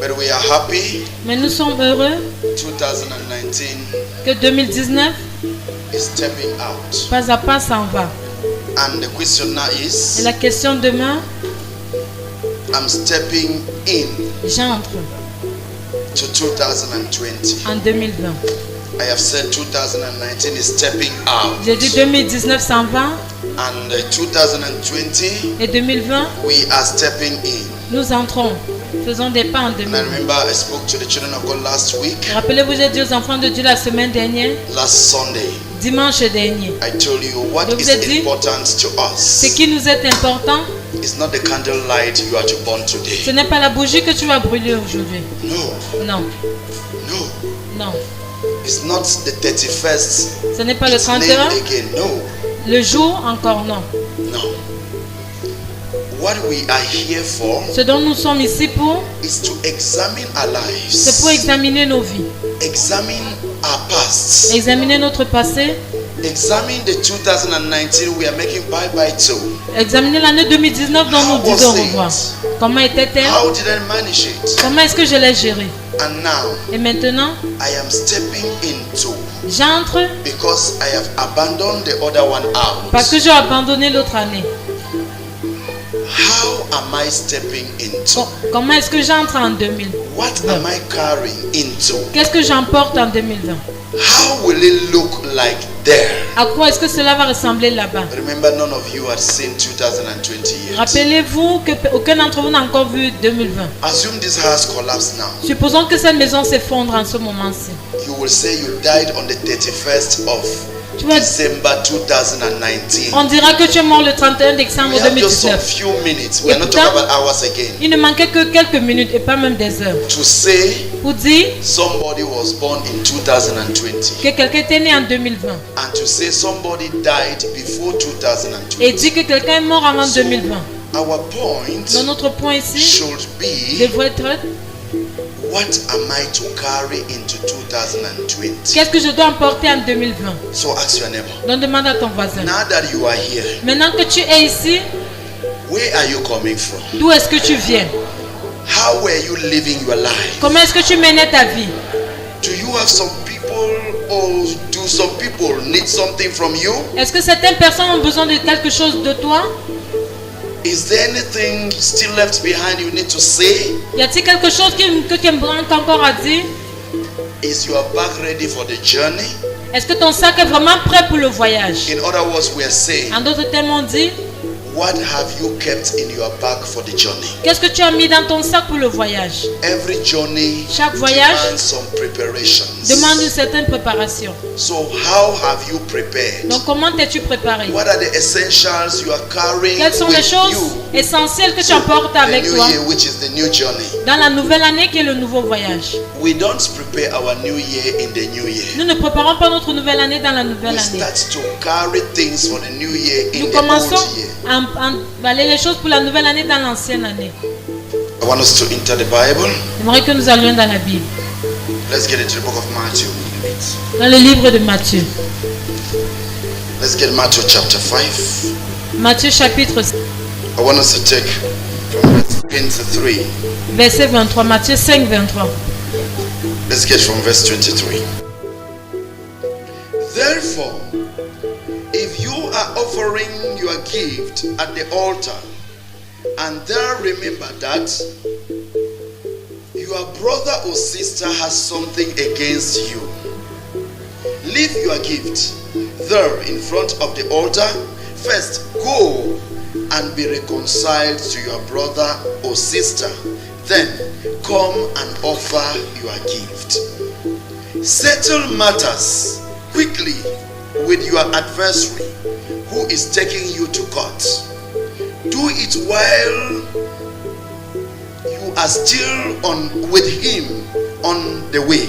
But we are happy. Mais nous sommes heureux 2019 que 2019, is stepping out. pas à pas, s'en va. And the question now Et is, la question demain, I'm stepping in j'entre to 2020. en 2020. I have said 2019 is stepping out. J'ai dit 2019 s'en va And 2020, et 2020, we are stepping in. nous entrons. Faisons des pas en And I 2020. remember I spoke to the children of God last week, Rappelez-vous, j'ai dit aux enfants de Dieu la semaine dernière, last Sunday. dimanche dernier. I told you what Je vous is ai dit, important to Ce us. qui nous est important, It's not the candle light you are to burn ce today. n'est pas la bougie que tu vas brûler aujourd'hui. No, Non, no. non. It's not the 31st. Ce n'est pas le It's 31, named again. No, le jour encore non. no. What we are here for Ce dont nous sommes ici pour, is to examine our c'est pour lives, examiner nos vies, examine our past, examiner notre passé, examine the 2019 we are making bye-bye to. examiner l'année 2019 dont nous How was disons au it? revoir. Comment était-elle? How did I manage it? Comment est-ce que je l'ai gérée? And now Et maintenant, I am stepping into, j'entre because I have abandoned the other one parce out. que j'ai abandonné l'autre année. How am I stepping into? Comment est-ce que j'entre en 2000? What am I carrying into? Qu'est-ce que j'emporte en 2020? How will it look like there? À quoi est-ce que cela va ressembler là-bas? Remember, none of you had seen 2020 yet. Rappelez-vous qu'aucun d'entre vous n'a encore vu 2020. Assume this house collapsed now. Supposons que cette maison s'effondre en ce moment-ci. You will say you died on the 31st of Tu vas- December 2019. On dira que tu es mort le 31 décembre We have just some 2019. few minutes. We are not Et pourtant- talking about hours again. Il ne manquait que quelques minutes et pas même des heures. To say Pour dire somebody was born in 2020 que quelqu'un était né en 2020. and to say somebody died before 2020. Et dire que quelqu'un est mort avant 2020. Our point Donc notre point ici should be, devrait être what am I to carry into 2020? qu'est-ce que je dois emporter en 2020. So ask your neighbor. Donc demande à ton voisin. Now that you are here, Maintenant que tu es ici, where are you coming from? d'où est-ce que tu viens? How were you living your life? Comment est-ce que tu menais ta vie? Do you have some people, or do some people need something from you? Est-ce que certaines personnes ont besoin de quelque chose de toi? Is there anything still left behind you need to say? Y a-t-il quelque chose que tu aimerais encore à dire? Is your bag ready for the journey? Est-ce que ton sac est vraiment prêt pour le voyage? In other words, we are saying, En d'autres termes, on dit, what have you kept in your bag for the journey? qu'est-ce que tu as mis dans ton sac pour le voyage? Every journey Chaque voyage demands some preparations. demande une certaine préparation. So how have you prepared? Donc comment t'es-tu préparé? What are the essentials you are carrying Quelles sont les with choses you? essentielles que tu So, emportes the avec new toi year, which is the new journey. dans la nouvelle année qui est le nouveau voyage? We don't prepare our new year in the new year. Nous ne préparons pas notre nouvelle année dans la nouvelle We année. start to carry things for the new year in Nous the old commençons year. à emballer les choses pour la nouvelle année dans l'ancienne année. I want us to enter the Bible. J'aimerais que nous allions dans la Bible, Let's get into the book of Matthew. dans le livre de Matthieu. Let's get Matthew chapter 5. Matthieu chapitre I want us to take from verse 23. verset 23. Matthieu 5, 23. Let's get from verse 23. Therefore, if you are offering your gift at the altar, and there remember that your brother or sister has something against you, leave your gift there in front of the altar. First, go and be reconciled to your brother or sister. Then, come and offer your gift. Settle matters quickly with your adversary who is taking you to court. Do it while you are still with him on the way,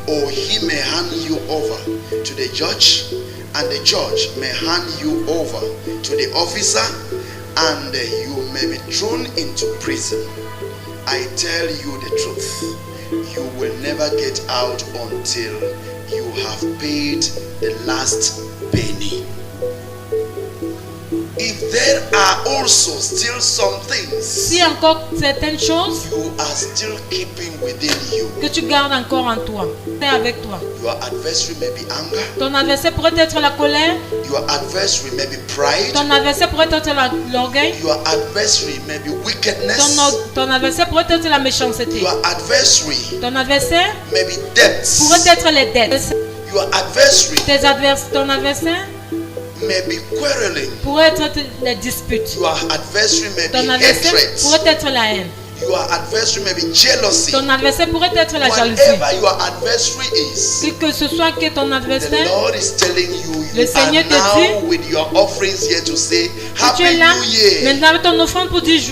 or he may hand you over to the judge, and the judge may hand you over to the officer, and you may be thrown into prison. I tell you the truth, you will never get out until you have paid the last penny. If if there are also still some things Si encore certaines choses you are still keeping within you, que tu gardes encore en toi, c'est avec toi. your adversary may be anger, Ton adversaire pourrait être la colère, your adversary may be pride, ton adversaire pourrait être l'orgueil, your adversary may be wickedness, ton adversaire pourrait être la méchanceté, your adversary ton adversaire may be debts, pourrait être les dettes, your adversary ton adversaire may be quarreling, pourrait être les disputes, your adversary may be ton adversaire hatred, pourrait être la haine, your adversary may be jealousy. ton adversaire pourrait être la jalousie. Whatever your adversary is, Que ce soit que ton the adversaire, Lord is telling you, Le you Seigneur are te now dit with your offerings here to say que Happy tu es là New Year. maintenant avec ton offrande pour dire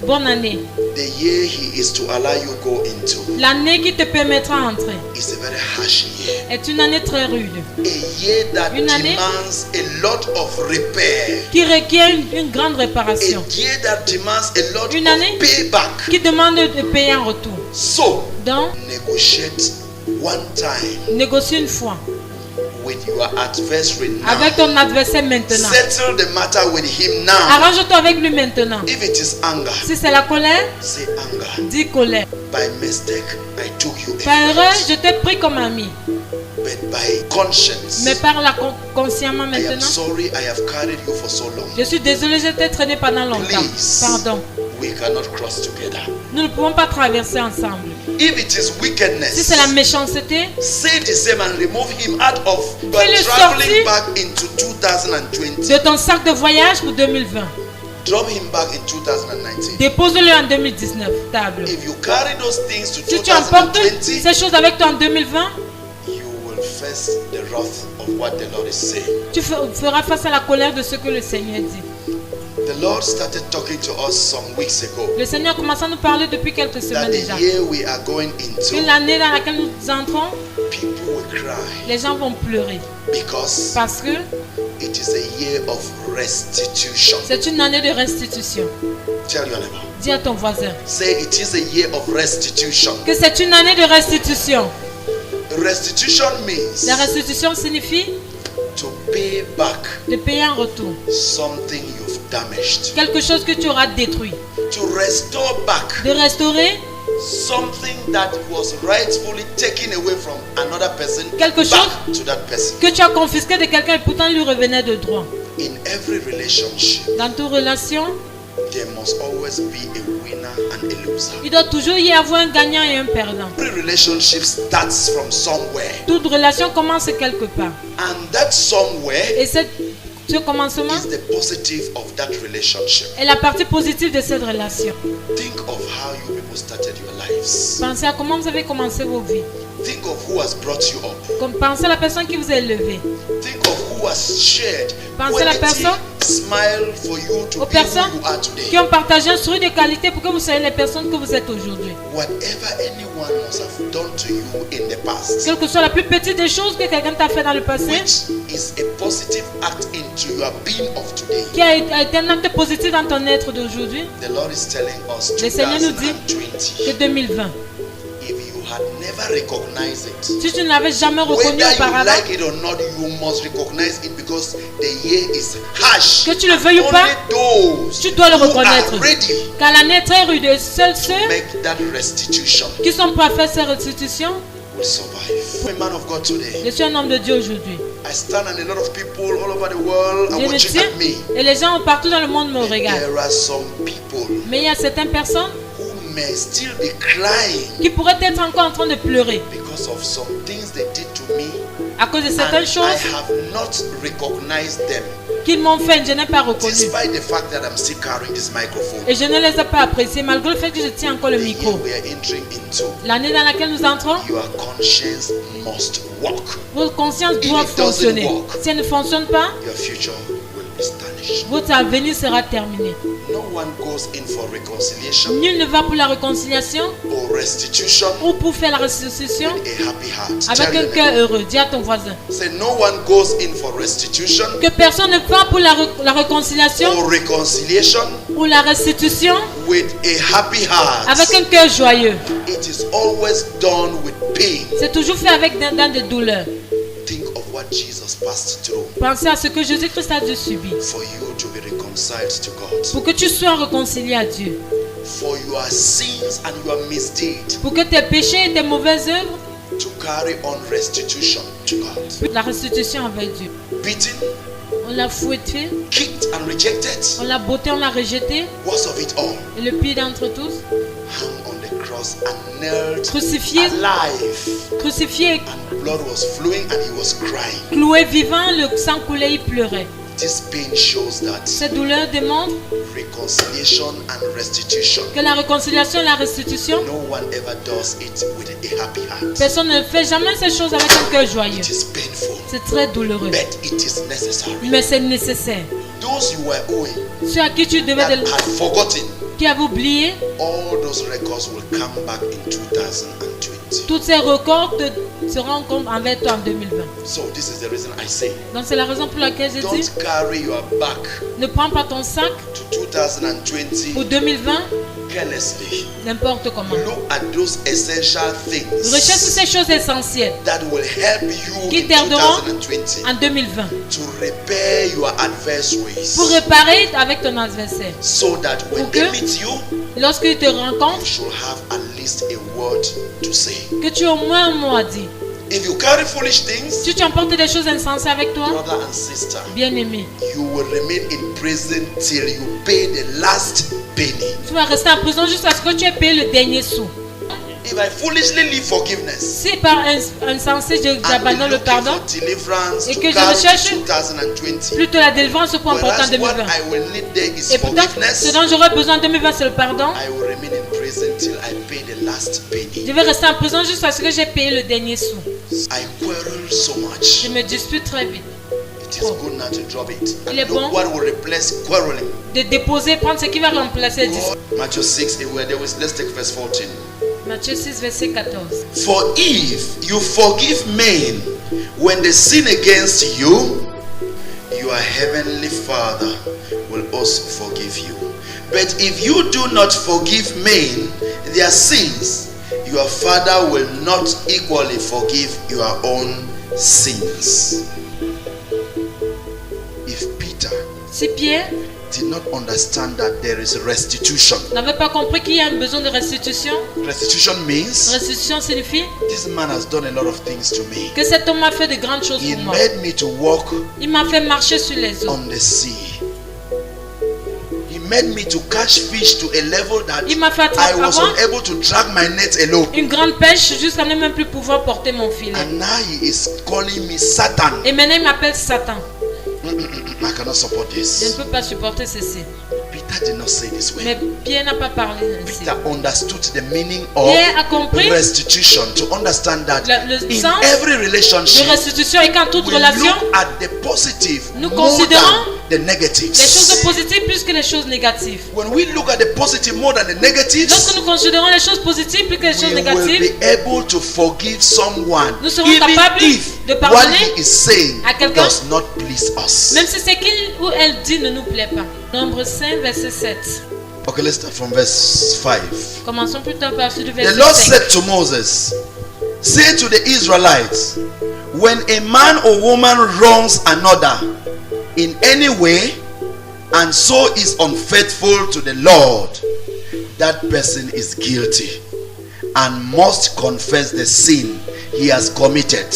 bonne année. The year He is to allow you go into L'année qui te permettra d'entrer is a very harsh year. est une année très rude, A year that Une année demands a lot of repair. qui requiert une grande A réparation, year that demands a lot Une of année payback. qui demande de payer en retour. So, Donc, negotiate one time négocie une fois with your adversary now. avec ton adversaire maintenant. Settle the matter with him now. Arrange-toi avec lui maintenant. If it is anger, Si c'est la colère, say anger. dis colère. By mistake, I took you Par a erreur, friend. je t'ai pris comme ami. But by conscience, Mais parle consciemment I am maintenant. sorry I have carried you for so long. Je suis désolé, je t'ai traîné pendant longtemps. Please. Pardon. We cannot cross together. Nous ne pouvons pas traverser ensemble. If it is Si wickedness, c'est la méchanceté, say the same and remove him out of. You are Fais-le traveling sortir back into 2020. de ton sac de voyage pour 2020. Drop him back in 2019. Dépose-le en 2019. Table. If you carry those things to Si tu emportes 2020, ces choses avec toi en 2020, you will face the wrath of what the Lord is saying. tu feras face à la colère de ce que le Seigneur dit. The Lord started talking to us some weeks ago Le Seigneur commence à nous parler depuis quelques that semaines déjà. the year we are going Que into, l'année dans laquelle nous entrons, people will cry les gens vont pleurer. because Parce que it is a year of restitution. c'est une année de restitution. Tell your neighbor. Dis à ton voisin Say it is a year of restitution. que c'est une année de restitution. Restitution means La restitution signifie to pay back de payer en retour something you've damaged. quelque chose que tu auras détruit. To restore back De restaurer something that was rightfully taken away from another person Quelque back chose- to that person. que tu as confisqué de quelqu'un et pourtant il lui revenait de droit. In every relationship, Dans toute relation, there must always be a winner and a loser. il doit toujours y avoir un gagnant et un perdant. Every relationship starts from somewhere, Toute relation commence quelque part. and that somewhere Et ce commencement is the positive of that relationship. est la partie positive de cette relation. Think of how you people started your lives. Pensez à comment vous avez commencé vos vies. Think of who has brought you up. Pensez à la personne qui vous a élevé. Think of who has shared Pensez à la quality personne- smile for you to Aux be who personnes you are today. qui ont partagé un sourire de qualité pour que vous soyez les personnes que vous êtes aujourd'hui. Whatever anyone must have done to you in the past, Quelle que soit la plus petite des choses que quelqu'un t'a fait dans le passé, which is a positive act into your being of today. qui a été un acte positif dans ton être d'aujourd'hui, The Lord is telling us Le Seigneur nous dit 2020. que 2020, If you had never recognized it, si tu ne l'avais jamais reconnu whether you auparavant, like it or not, you must recognize it because the year is harsh. que tu le veuilles ou pas, Only those tu dois le who reconnaître. are ready Car l'année est très rude, seuls to ceux make that restitution qui sont prêts à faire ces restitutions. will survive. I'm a man of God today. Je suis un homme de Dieu aujourd'hui. I stand and a lot of people all over the world are Je me watching tiens at me. et les gens partout dans le monde me And regardent. there are some people Mais il y a certaines personnes who may still be crying qui pourraient être encore en train de pleurer because of some things they did to me, à cause de and certaines I choses have not recognized them, qu'ils m'ont fait, je n'ai pas reconnu. despite the fact that I'm still carrying this microphone. Et je ne les ai pas appréciées malgré le fait que je tiens encore le The micro. year we are entering into, L'année dans laquelle nous entrons, your conscience must work. votre conscience If doit it doesn't fonctionner. work, Si elle ne fonctionne pas, Your future will be tarnished. votre avenir sera terminé. No one goes in for reconciliation Nul ne va pour la réconciliation or restitution ou pour faire la restitution with a happy heart. avec Tell un your cœur neighbor. heureux. Dis à ton voisin. Say no one goes in for restitution Que personne ne va pour la réconciliation or reconciliation ou la restitution with a happy heart. avec un cœur joyeux. It is always done with pain. C'est toujours fait avec dans des douleurs. Think of what what Jesus passed through Pensez à ce que Jésus-Christ a dû subir for you to be reconciled to God, pour que tu sois réconcilié à Dieu, for your sins and your misdeed pour que tes péchés et tes mauvaises œuvres, to carry on restitution to God. la restitution avec Dieu. Beaten, On l'a fouetté, kicked, and rejected. on l'a botté, on l'a rejeté. Worst of it all, Et le pire d'entre tous, hung on the cross and knelt crucifié, alive. crucifié, And blood was flowing and he was crying. cloué vivant, le sang coulait, il pleurait. This pain shows that Cette douleur démontre reconciliation and restitution, que la réconciliation et la restitution, no one ever does it with a happy heart. personne ne fait jamais ces choses avec un cœur joyeux. It is painful, C'est très douloureux, but it is necessary. mais c'est nécessaire. Those you were owing, Ceux à qui tu devais, that had forgotten, qui avaient oublié, all those records will come back in 2020. tous ces records se rendent envers toi en 2020. So this is the reason I say, Donc c'est la raison pour laquelle je dis, don't carry your back ne prends pas ton sac to 2020 pour 2020 carelessly. n'importe comment. Look at those essential Recherche things ces choses essentielles that will help you qui in t'aideront 2020 en 2020 to repair your adversaries, pour réparer avec ton adversaire. so that when Pour they que- meet you, Lorsqu'il te you rencontre, should have at least a word to say. que tu aies au moins un mot à dire. If you carry foolish things, Si tu emportes des choses insensées avec toi, brother and sister, bien-aimé, you will remain in prison till you pay the last penny. tu vas rester en prison jusqu'à ce que tu aies payé le dernier sou. If I foolishly leave forgiveness Si par insensé and be j'abandonne le looking pardon, for deliverance et to que je carry recherche to 2020, plutôt la délivrance pour emporter en whereas what 2020. I will need there is Et pourtant, ce forgiveness, dont j'aurai besoin en 2020, c'est le pardon. I will remain in prison till I pay the last penny. Je vais rester en prison jusqu'à ce que j'ai payé le dernier sou. I quarrel so Je much. me dispute très vite. It is good now to drop it. And Il est look bon. what will replace quarreling. De déposer, prendre ce qui va remplacer le dispute. Matthew 6, let's take verse 14. Matthieu 6, verset 14. For if you forgive men when they sin against you, your heavenly Father will also forgive you. But if you do not forgive men their sins, your Father will not equally forgive your own sins. If Peter Si Pierre did not understand that there is restitution, n'avait pas compris qu'il y a un besoin de restitution, restitution means restitution signifie this man has done a lot of things to me. que cet homme a fait de grandes choses He pour moi. made me to walk Il m'a fait marcher sur les eaux. on the sea. He made me to catch fish to a level that Il m'a fait I was avoir unable to drag my net alone. une grande pêche jusqu'à ne même plus pouvoir porter mon filet. And now he is calling me Satan. Et maintenant il m'appelle Satan. I cannot support Je ne this. peux pas supporter ceci. Peter did not say this way. Mais Pierre n'a pas parlé ainsi. Peter understood the meaning of Pierre a compris restitution, to understand that le in sens every de relationship restitution et qu'en toute we relation, look at the positive nous more considérons than the les choses negatives. positives plus que les choses négatives. When we look at the positive more than the Lorsque negatives, nous considérons les choses positives plus que les choses we will négatives, be able to forgive someone nous serons even capables if de what pardonner he is saying à quelqu'un, does not please us. même si ce qu'il ou elle dit ne nous plaît pas. Nombre 5, verset 7. Okay, let's start from verse 5. Commençons plutôt à partir du The verset Lord 5. said to Moses, say to the Israelites, when a man or woman wrongs another in any way and so is unfaithful to the Lord, that person is guilty and must confess the sin he has committed.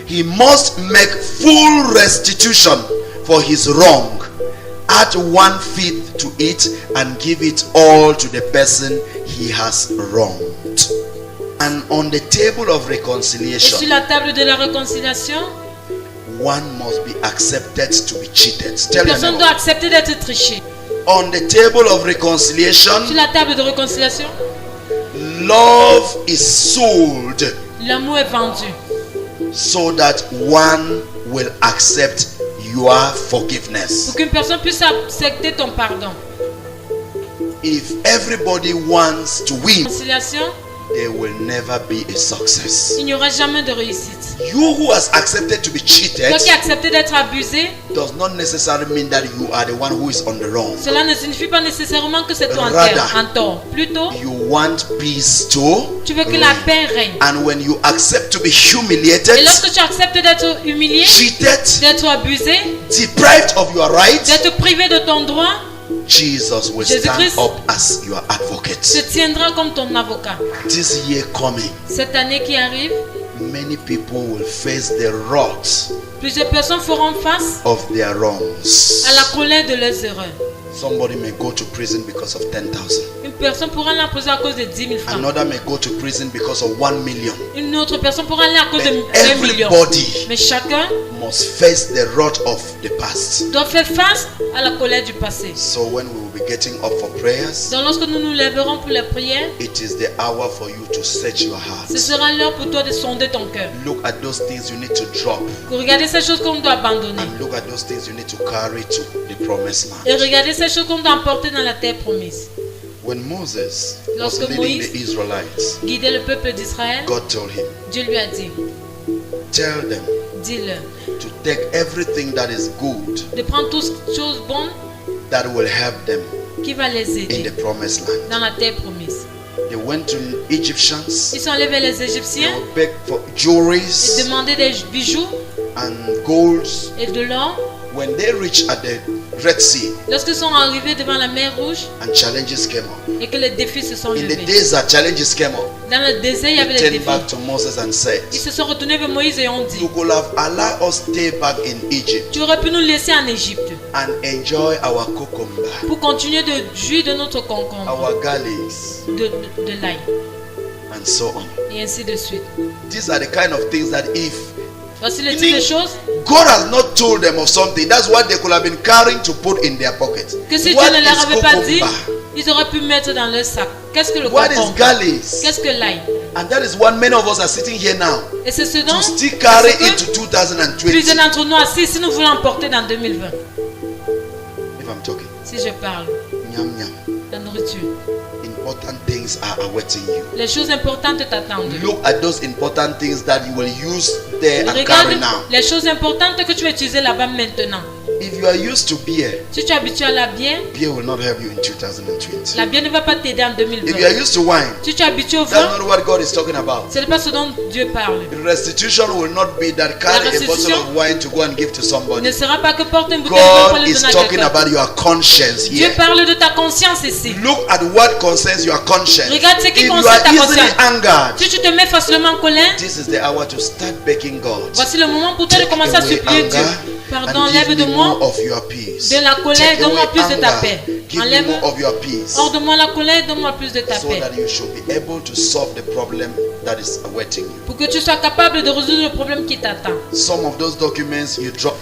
He must make full restitution for his wrong. Add 1/5 to it and give it all to the person he has wronged. And on the table of Et sur reconciliation, la table de la réconciliation, one must be accepted to be cheated. Tell la your personne neighbor. doit accepter d'être trichée. On the table of Sur reconciliation, la table de réconciliation, love is sold l'amour est vendu so that one will accept your forgiveness. pour qu'une personne puisse accepter ton pardon. If everybody wants to win, Réconciliation, there will never be a success. il n'y aura jamais de réussite. You who has accepted to be cheated Toi qui as accepté d'être abusé, does not necessarily mean that you are the one who is on the wrong. cela ne signifie pas nécessairement que c'est toi Rather, en tort. Plutôt, You want peace to tu veux que la reign. paix règne. And when you accept to be Et humiliated, lorsque tu acceptes d'être humilié, cheated, d'être abusé, deprived of your rights, d'être privé de ton droit, Jesus will stand Jésus-Christ up as your advocate. se tiendra comme ton avocat. This year coming, Cette année qui arrive, many people will face the wrath plusieurs personnes feront face of their wrongs. à la colère de leurs erreurs. Somebody may go to prison because of 10,000. Une personne pourra aller en prison à cause de 10 000 francs. Another may go to prison because of 1 million. Une autre personne pourra aller à cause de But 1 million. everybody Mais chacun must face the wrath of the past. doit faire face à la colère du passé. So when we will be getting up for prayers, Donc lorsque nous nous lèverons pour la prière, it is the hour for you to search your heart. ce sera l'heure pour toi de sonder ton cœur. Look at those things you need to drop, Pour regarder ces choses qu'on doit abandonner. and look at those things you need to carry to the promised Et land. regarder ces choses qu'on doit emporter dans la terre promise. When Moses was Lorsque leading Moïse the Israelites, guidait le peuple d'Israël, God told him, Dieu lui a dit, tell them dis-leur, to take everything that is good de prendre toutes choses bonnes that will help them qui va les in aider the promised land. dans la terre promise. They went to Egyptians, Ils sont allés vers les they Égyptiens would beg for et jewelries demandaient des bijoux and golds. et de l'or. When they reached at the Red Sea Lorsqu'ils sont arrivés devant la mer Rouge and challenges came up, et que les défis se sont in the levés. desert challenges came up, Dans le désert, il y avait they les turned défis. back to Moses and said, Ils se sont retournés vers Moïse et ont dit, you could have allowed us stay back in Egypt tu aurais pu nous laisser en Égypte and enjoy our cucumber, pour continuer de jouir de notre concombre, our garlics, de l'ail, and so on. et ainsi de suite. These are the kind of things that if Voici le type de choses God has not told them of something, that's what they could have been carrying to put in their pocket. que si Dieu What ne leur is avait pas dit, cucumber? ils auraient pu mettre dans leur sac. Qu'est-ce que le What is concombre? garlics? Qu'est-ce que l'ail? And that is what many of us are sitting here now Et c'est ce to dont still carry c'est ce into que 2020. plusieurs d'entre nous assis si nous voulons emporter dans 2020. If I'm talking, Si je parle, nyam nyam, la nourriture. important things are awaiting you. Les choses importantes t'attendent. Look at those important things that you will use there and Regarde carry now. les choses importantes que tu vas utiliser là-bas maintenant. If you are used to beer, Si tu es habitué à la bière, beer will not help you in 2020. la bière ne va pas t'aider en If you are 2020. used to wine, Si tu es habitué au that's vin, not what God is talking about. ce n'est pas ce dont Dieu parle. Restitution will not be that carry a bottle restitution of wine to go and give to Il somebody. ne sera pas que porter une bouteille de vin pour God le is donner à talking quelqu'un. about your conscience Dieu here. parle de ta conscience ici. Look at what concerns your conscience. Regarde ce qui If you concerne are ta easily conscience. angered, Si tu te mets facilement en colère, this is the hour to start begging God. voici le moment pour toi de Take commencer à away supplier Dieu. anger Pardon, and give enlève me de more moi of your peace. de la colère, Take donne-moi away plus de ta anger, paix. give me Enlève more of your peace, hors de moi la colère, donne-moi plus de ta so paix. that you should be able to solve the problem that is awaiting you. Pour que tu sois capable de résoudre le problème qui t'attend. Some of those documents you drop.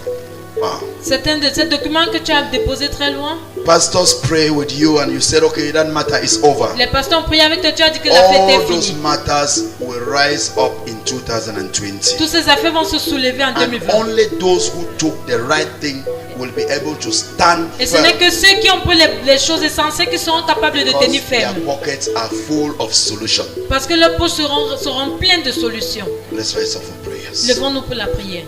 Wow. Certains de ces documents que tu as déposés très loin, Pastors pray with you and you said, okay, that matter is over. les pasteurs ont prié avec toi, tu as dit que l'affaire All était those finie. matters will rise up in 2020. Toutes ces affaires vont se soulever en And 2020. only those who took the right thing will be able to stand Et ce firm, n'est que ceux qui ont pris les choses essentielles qui seront capables de because tenir their ferme. pockets are full of solutions. Parce que leurs poches seront pleines de solutions. Let's rise up for prayers. Levons-nous pour la prière.